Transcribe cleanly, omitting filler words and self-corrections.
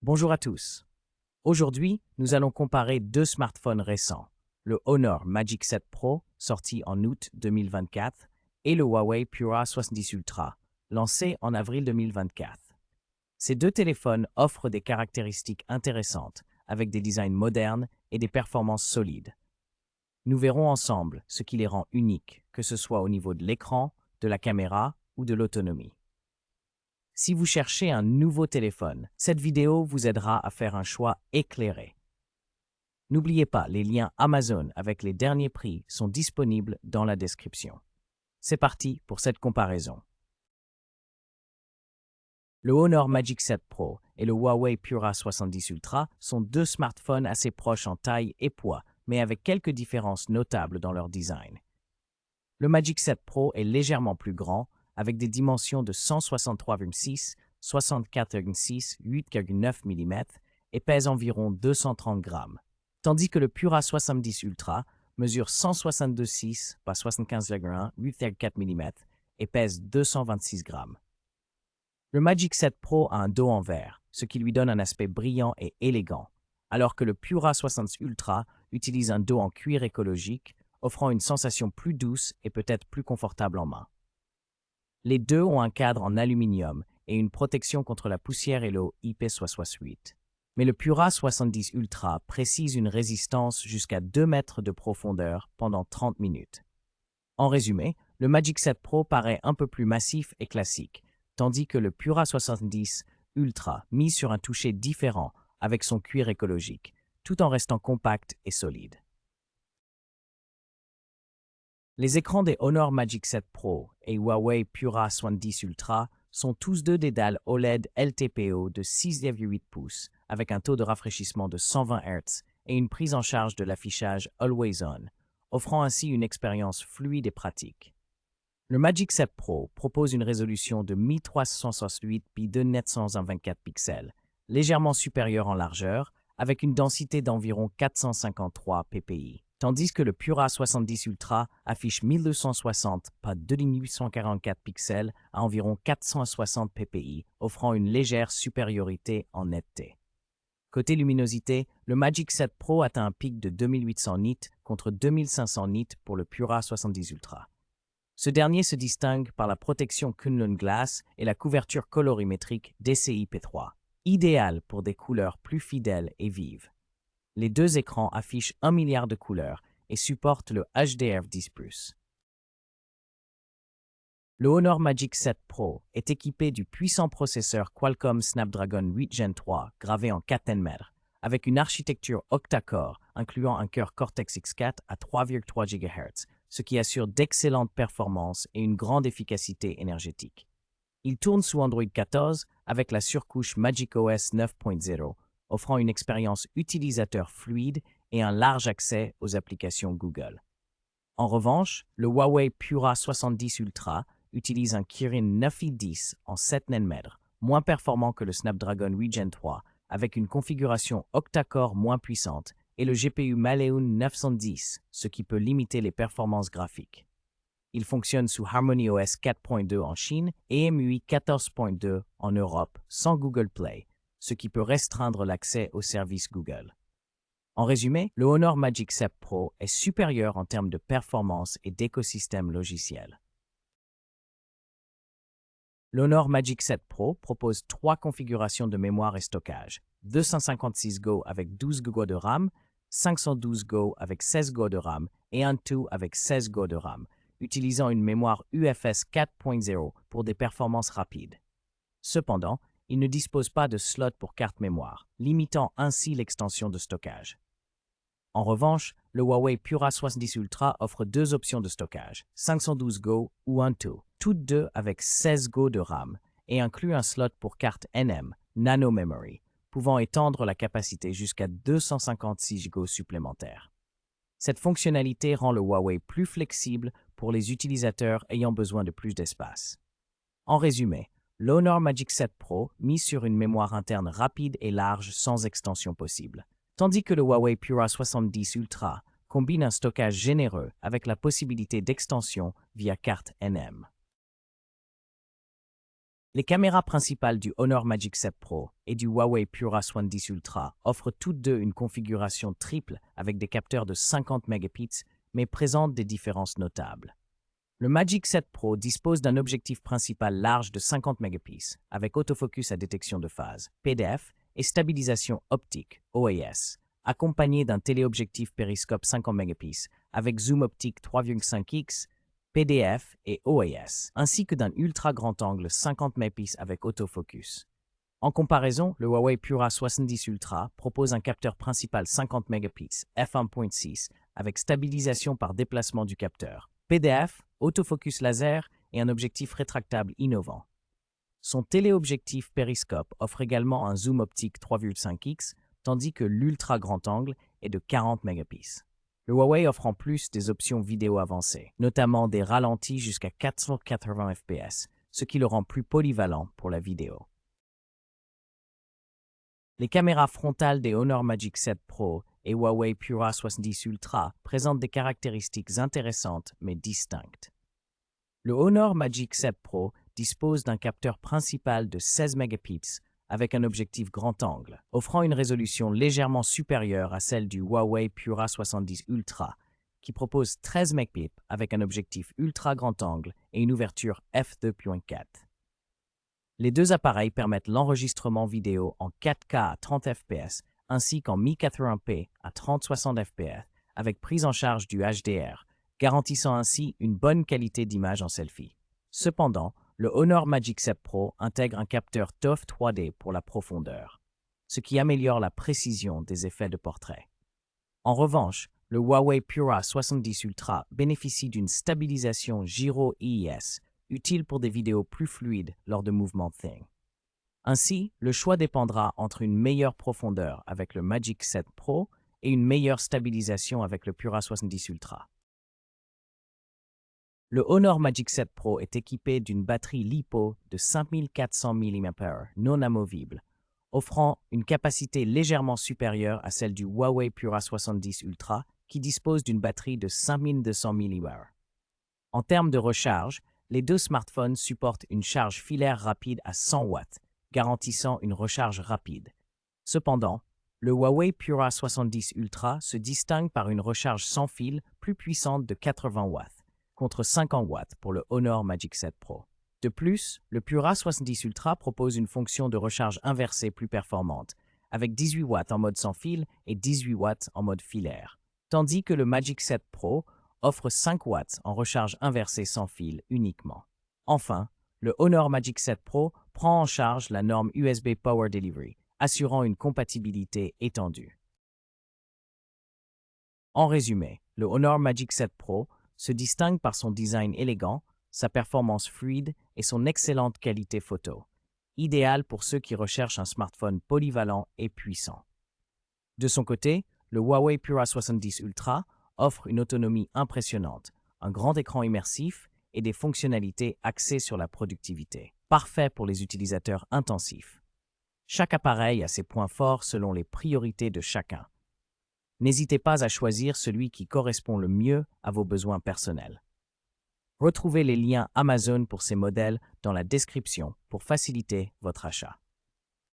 Bonjour à tous. Aujourd'hui, nous allons comparer deux smartphones récents, le Honor Magic 7 Pro, sorti en août 2024, et le Huawei Pura 70 Ultra, lancé en avril 2024. Ces deux téléphones offrent des caractéristiques intéressantes, avec des designs modernes et des performances solides. Nous verrons ensemble ce qui les rend uniques, que ce soit au niveau de l'écran, de la caméra ou de l'autonomie. Si vous cherchez un nouveau téléphone, cette vidéo vous aidera à faire un choix éclairé. N'oubliez pas, les liens Amazon avec les derniers prix sont disponibles dans la description. C'est parti pour cette comparaison. Le Honor Magic 7 Pro et le Huawei Pura 70 Ultra sont deux smartphones assez proches en taille et poids, mais avec quelques différences notables dans leur design. Le Magic 7 Pro est légèrement plus grand, avec des dimensions de 163,6, 64,6, 8,9 mm et pèse environ 230 grammes, tandis que le Pura 70 Ultra mesure 162,6 par 75,1, 8,4 mm et pèse 226 grammes. Le Magic 7 Pro a un dos en verre, ce qui lui donne un aspect brillant et élégant, alors que le Pura 70 Ultra utilise un dos en cuir écologique, offrant une sensation plus douce et peut-être plus confortable en main. Les deux ont un cadre en aluminium et une protection contre la poussière et l'eau IP68. Mais le Pura 70 Ultra précise une résistance jusqu'à 2 mètres de profondeur pendant 30 minutes. En résumé, le Magic 7 Pro paraît un peu plus massif et classique, tandis que le Pura 70 Ultra mise sur un toucher différent avec son cuir écologique, tout en restant compact et solide. Les écrans des Honor Magic 7 Pro et Huawei Pura 70 Ultra sont tous deux des dalles OLED LTPO de 6,8 pouces avec un taux de rafraîchissement de 120 Hz et une prise en charge de l'affichage Always On, offrant ainsi une expérience fluide et pratique. Le Magic 7 Pro propose une résolution de 1368 x 2924 pixels, légèrement supérieure en largeur, avec une densité d'environ 453 ppi, tandis que le Pura 70 Ultra affiche 1260 x 2844 pixels à environ 460 ppi, offrant une légère supériorité en netteté. Côté luminosité, le Magic 7 Pro atteint un pic de 2800 nits contre 2500 nits pour le Pura 70 Ultra. Ce dernier se distingue par la protection Kunlun Glass et la couverture colorimétrique DCI-P3, idéale pour des couleurs plus fidèles et vives. Les deux écrans affichent 1 milliard de couleurs et supportent le HDR10+. Le Honor Magic 7 Pro est équipé du puissant processeur Qualcomm Snapdragon 8 Gen 3 gravé en 4 nm, avec une architecture octa-core incluant un cœur Cortex-X4 à 3,3 GHz, ce qui assure d'excellentes performances et une grande efficacité énergétique. Il tourne sous Android 14 avec la surcouche macOS 9.0, offrant une expérience utilisateur fluide et un large accès aux applications Google. En revanche, le Huawei Pura 70 Ultra utilise un Kirin 9i10 en 7 nm, moins performant que le Snapdragon 8 Gen 3, avec une configuration octa-core moins puissante, et le GPU Maleon 910, ce qui peut limiter les performances graphiques. Il fonctionne sous HarmonyOS 4.2 en Chine et MUI 14.2 en Europe sans Google Play, ce qui peut restreindre l'accès aux services Google. En résumé, le Honor Magic 7 Pro est supérieur en termes de performance et d'écosystème logiciel. L'Honor Magic 7 Pro propose 3 configurations de mémoire et stockage, 256 Go avec 12 Go de RAM, 512 Go avec 16 Go de RAM et un tout avec 16 Go de RAM, utilisant une mémoire UFS 4.0 pour des performances rapides. Cependant, il ne dispose pas de slot pour carte mémoire, limitant ainsi l'extension de stockage. En revanche, le Huawei Pura 70 Ultra offre 2 options de stockage, 512 Go ou un tout, toutes deux avec 16 Go de RAM, et inclut un slot pour carte NM, Nano Memory, pouvant étendre la capacité jusqu'à 256 Go supplémentaires. Cette fonctionnalité rend le Huawei plus flexible pour les utilisateurs ayant besoin de plus d'espace. En résumé, l'Honor Magic 7 Pro mise sur une mémoire interne rapide et large sans extension possible, tandis que le Huawei Pura 70 Ultra combine un stockage généreux avec la possibilité d'extension via carte NM. Les caméras principales du Honor Magic 7 Pro et du Huawei Pura70 Ultra offrent toutes deux une configuration triple avec des capteurs de 50 mégapixels, mais présentent des différences notables. Le Magic 7 Pro dispose d'un objectif principal large de 50 mégapixels avec autofocus à détection de phase, PDF, et stabilisation optique, OIS, accompagné d'un téléobjectif périscope 50 mégapixels avec zoom optique 3,5x, PDF et OIS, ainsi que d'un ultra grand angle 50 mégapixels avec autofocus. En comparaison, le Huawei Pura70 Ultra propose un capteur principal 50 mégapixels f1.6 avec stabilisation par déplacement du capteur, PDF, autofocus laser et un objectif rétractable innovant. Son téléobjectif périscope offre également un zoom optique 3,5x, tandis que l'ultra grand angle est de 40 mégapixels. Le Huawei offre en plus des options vidéo avancées, notamment des ralentis jusqu'à 480 fps, ce qui le rend plus polyvalent pour la vidéo. Les caméras frontales des Honor Magic 7 Pro et Huawei Pura70 Ultra présentent des caractéristiques intéressantes mais distinctes. Le Honor Magic 7 Pro dispose d'un capteur principal de 16 mégapixels avec un objectif grand angle, offrant une résolution légèrement supérieure à celle du Huawei Pura70 Ultra, qui propose 13 mégapixels avec un objectif ultra grand angle et une ouverture f2.4. Les deux appareils permettent l'enregistrement vidéo en 4K à 30 fps ainsi qu'en 1080p à 30-60 fps avec prise en charge du HDR, garantissant ainsi une bonne qualité d'image en selfie. Cependant, le Honor Magic 7 Pro intègre un capteur TOF 3D pour la profondeur, ce qui améliore la précision des effets de portrait. En revanche, le Huawei Pura70 Ultra bénéficie d'une stabilisation gyro-IIS, utile pour des vidéos plus fluides lors de mouvements thin. Ainsi, le choix dépendra entre une meilleure profondeur avec le Magic 7 Pro et une meilleure stabilisation avec le Pura70 Ultra. Le Honor Magic 7 Pro est équipé d'une batterie LiPo de 5400 mAh non amovible, offrant une capacité légèrement supérieure à celle du Huawei Pura70 Ultra qui dispose d'une batterie de 5200 mAh. En termes de recharge, les deux smartphones supportent une charge filaire rapide à 100 watts, garantissant une recharge rapide. Cependant, le Huawei Pura70 Ultra se distingue par une recharge sans fil plus puissante de 80 watts, contre 50 watts pour le Honor Magic 7 Pro. De plus, le Pura70 Ultra propose une fonction de recharge inversée plus performante, avec 18 watts en mode sans fil et 18 watts en mode filaire, tandis que le Magic 7 Pro offre 5 watts en recharge inversée sans fil uniquement. Enfin, le Honor Magic 7 Pro prend en charge la norme USB Power Delivery, assurant une compatibilité étendue. En résumé, le Honor Magic 7 Pro se distingue par son design élégant, sa performance fluide et son excellente qualité photo, idéal pour ceux qui recherchent un smartphone polyvalent et puissant. De son côté, le Huawei Pura70 Ultra offre une autonomie impressionnante, un grand écran immersif et des fonctionnalités axées sur la productivité, parfait pour les utilisateurs intensifs. Chaque appareil a ses points forts selon les priorités de chacun. N'hésitez pas à choisir celui qui correspond le mieux à vos besoins personnels. Retrouvez les liens Amazon pour ces modèles dans la description pour faciliter votre achat.